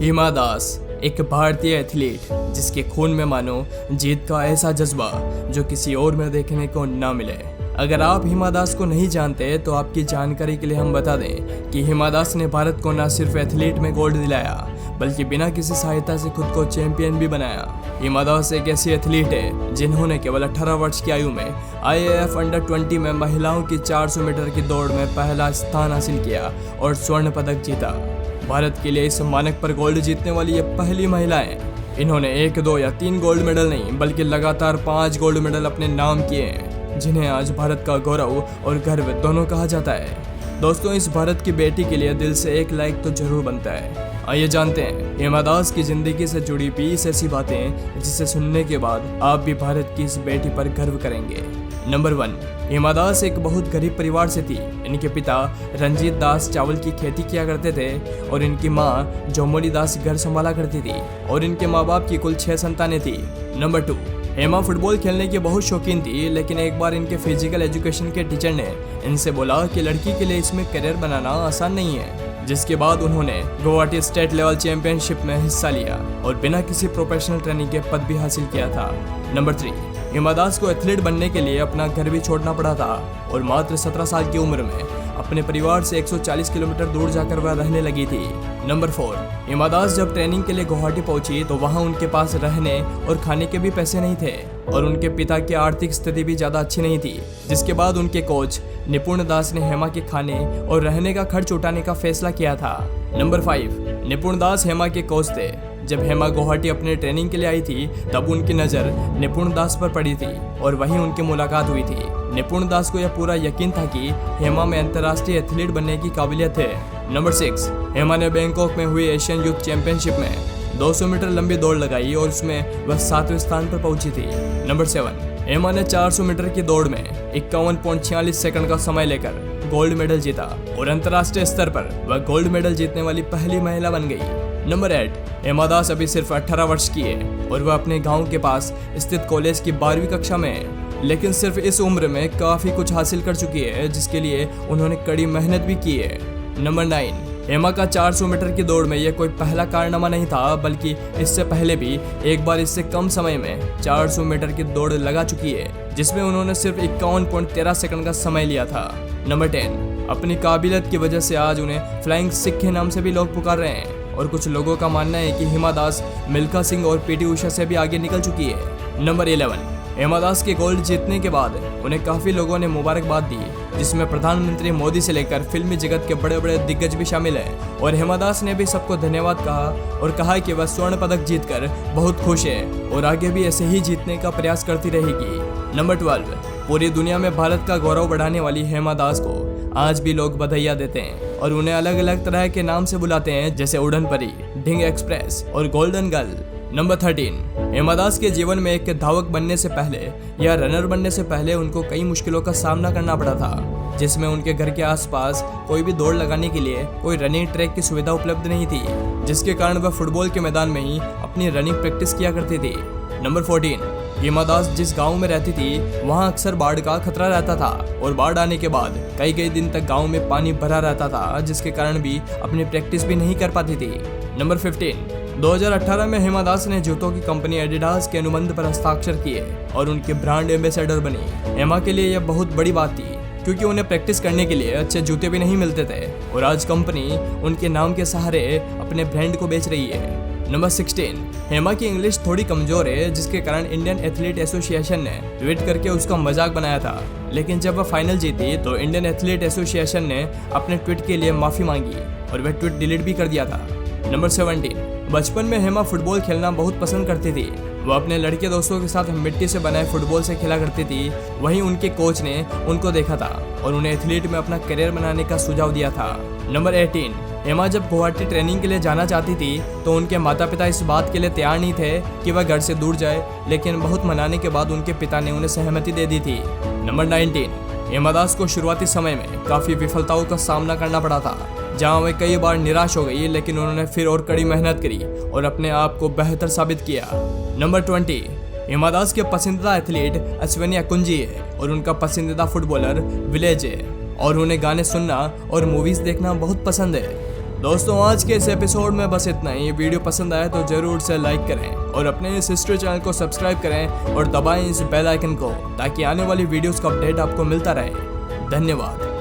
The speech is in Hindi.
हिमा दास एक भारतीय एथलीट जिसके खून में मानो जीत का ऐसा जज्बा जो किसी और में देखने को ना मिले। अगर आप हिमा दास को नहीं जानते तो आपकी जानकारी के लिए हम बता दें कि हिमा दास ने भारत को न सिर्फ एथलीट में गोल्ड दिलाया बल्कि बिना किसी सहायता से खुद को चैंपियन भी बनाया। हिमा दास एक ऐसी एथलीट है जिन्होंने केवल 18 वर्ष की आयु में IAF अंडर 20 में महिलाओं की 400 मीटर की दौड़ में पहला स्थान हासिल किया और स्वर्ण पदक जीता। भारत के लिए इस मानक पर गोल्ड जीतने वाली ये पहली महिला है। इन्होंने 1, 2 या 3 गोल्ड मेडल नहीं बल्कि लगातार 5 गोल्ड मेडल अपने नाम किए हैं, जिन्हें आज भारत का गौरव और गर्व दोनों कहा जाता है। दोस्तों, इस भारत की बेटी के लिए दिल से एक लाइक तो जरूर बनता है। आइए जानते हैं हिमा दास की जिंदगी से जुड़ी 20 ऐसी बातें जिसे सुनने के बाद आप भी भारत की इस बेटी पर गर्व करेंगे। नंबर 1, हिमा दास एक बहुत गरीब परिवार से थी। इनके पिता रंजीत दास चावल की खेती किया करते थे और इनकी माँ जोमोली दास घर संभाला करती थी और इनके माँ बाप की कुल 6 संतानें थी। नंबर 2, हेमा फुटबॉल खेलने की बहुत शौकीन थी, लेकिन एक बार इनके फिजिकल एजुकेशन के टीचर ने इनसे बोला कि लड़की के लिए इसमें करियर बनाना आसान नहीं है, जिसके बाद उन्होंने गुवाहाटी स्टेट लेवल चैंपियनशिप में हिस्सा लिया और बिना किसी प्रोफेशनल ट्रेनिंग के पद भी हासिल किया था। नंबर 3, हिमा दास को एथलीट बनने के लिए अपना घर भी छोड़ना पड़ा था और मात्र 17 साल की उम्र में अपने परिवार से 140 किलोमीटर दूर जाकर वह रहने लगी थी। नंबर 4, हिमा दास जब ट्रेनिंग के लिए गुवाहाटी पहुंची तो वहां उनके पास रहने और खाने के भी पैसे नहीं थे और उनके पिता की आर्थिक स्थिति भी ज़्यादा अच्छी नहीं थी, जिसके बाद उनके कोच निपुण दास ने हेमा के खाने और रहने का खर्च उठाने का फैसला किया था। नंबर 5, निपुण दास हेमा के कोच थे। जब हेमा गुवाहाटी अपने ट्रेनिंग के लिए आई थी तब उनकी नज़र निपुण दास पर पड़ी थी और वहीं उनकी मुलाकात हुई थी। निपुण दास को यह पूरा यकीन था कि हेमा में अंतर्राष्ट्रीय एथलीट बनने की काबिलियत है। नंबर 6, हेमा ने बैंकॉक में हुई एशियन यूथ चैंपियनशिप में 200 मीटर लंबी दौड़ लगाई और उसमें वह 7वें स्थान पर पहुंची थी। नंबर 7, हेमा ने 400 मीटर की दौड़ में 51.46 सेकंड का समय लेकर गोल्ड मेडल जीता और अंतर्राष्ट्रीय स्तर पर वह गोल्ड मेडल जीतने वाली पहली महिला बन गई। नंबर 8, हिमा दास अभी सिर्फ 18 वर्ष की है और वह अपने गांव के पास स्थित कॉलेज की 12वीं कक्षा में है, लेकिन सिर्फ इस उम्र में काफ़ी कुछ हासिल कर चुकी है, जिसके लिए उन्होंने कड़ी मेहनत भी की है। नंबर 9, हेमा का 400 मीटर की दौड़ में यह कोई पहला कारनामा नहीं था, बल्कि इससे पहले भी एक बार इससे कम समय में 400 मीटर की दौड़ लगा चुकी है, जिसमें उन्होंने सिर्फ 51.13 सेकंड का समय लिया था। नंबर 10, अपनी काबिलियत की वजह से आज उन्हें फ्लाइंग सिख के नाम से भी लोग पुकार रहे हैं और कुछ लोगों का मानना है कि हिमा दास मिल्खा सिंह और PT उषा से भी आगे निकल चुकी है। नंबर 11, हिमा दास के गोल्ड जीतने के बाद उन्हें काफ़ी लोगों ने मुबारकबाद दी, जिसमें प्रधानमंत्री मोदी से लेकर फिल्मी जगत के बड़े बड़े दिग्गज भी शामिल हैं और हिमा दास ने भी सबको धन्यवाद कहा और कहा कि वह स्वर्ण पदक जीतकर बहुत खुश है और आगे भी ऐसे ही जीतने का प्रयास करती रहेगी। नंबर 12, पूरी दुनिया में भारत का गौरव बढ़ाने वाली हिमा दास को आज भी लोग बधाइयाँ देते हैं और उन्हें अलग अलग तरह के नाम से बुलाते हैं, जैसे उड़न परी, ढिंग एक्सप्रेस और golden girl. Number 13, Hima Das के जीवन में एक धावक बनने से पहले या रनर बनने से पहले उनको कई मुश्किलों का सामना करना पड़ा था, जिसमें उनके घर के आसपास कोई भी दौड़ लगाने के लिए कोई रनिंग ट्रैक की सुविधा उपलब्ध नहीं थी, जिसके कारण वह फुटबॉल के मैदान में ही अपनी रनिंग प्रैक्टिस किया करती थी। नंबर 14, हिमा दास जिस गांव में रहती थी वहां अक्सर बाढ़ का खतरा रहता था और बाढ़ आने के बाद कई दिन तक गांव में पानी भरा रहता था, जिसके कारण भी अपनी प्रैक्टिस भी नहीं कर पाती थी। नंबर 15, 2018 में हिमा दास ने जूतों की कंपनी एडिडास के अनुबंध पर हस्ताक्षर किए और उनके ब्रांड एम्बेसडर बनी। हिमा के लिए यह बहुत बड़ी बात थी क्योंकि उन्हें प्रैक्टिस करने के लिए अच्छे जूते भी नहीं मिलते थे और आज कंपनी उनके नाम के सहारे अपने ब्रांड को बेच रही है। नंबर 16, हेमा की इंग्लिश थोड़ी कमजोर है, जिसके कारण इंडियन एथलीट एसोसिएशन ने ट्वीट करके उसका मजाक बनाया था, लेकिन जब वह फाइनल जीती तो इंडियन एथलीट एसोसिएशन ने अपने ट्वीट के लिए माफ़ी मांगी और वह ट्वीट डिलीट भी कर दिया था। नंबर 17, बचपन में हेमा फुटबॉल खेलना बहुत पसंद करती थी। वह अपने लड़के दोस्तों के साथ मिट्टी से बनाए फुटबॉल से खेला करती थी। वहीं उनके कोच ने उनको देखा था और उन्हें एथलीट में अपना करियर बनाने का सुझाव दिया था। नंबर 18, हेमा जब गुवाहाटी ट्रेनिंग के लिए जाना चाहती थी तो उनके माता पिता इस बात के लिए तैयार नहीं थे कि वह घर से दूर जाए, लेकिन बहुत मनाने के बाद उनके पिता ने उन्हें सहमति दे दी थी। नंबर 19, हिमा दास को शुरुआती समय में काफ़ी विफलताओं का सामना करना पड़ा था, जहां वे कई बार निराश हो गई, लेकिन उन्होंने फिर और कड़ी मेहनत करी और अपने आप को बेहतर साबित किया। नंबर 20, हिमा दास के पसंदीदा एथलीट अश्विनी अकुंजी है और उनका पसंदीदा फुटबॉलर विलेज है और उन्हें गाने सुनना और मूवीज़ देखना बहुत पसंद है। दोस्तों आज के इस एपिसोड में बस इतना ही। वीडियो पसंद आया तो जरूर से लाइक करें और अपने इस हिस्ट्री चैनल को सब्सक्राइब करें और दबाएं इस बेल आइकन को ताकि आने वाली वीडियोस का अपडेट आपको मिलता रहे। धन्यवाद।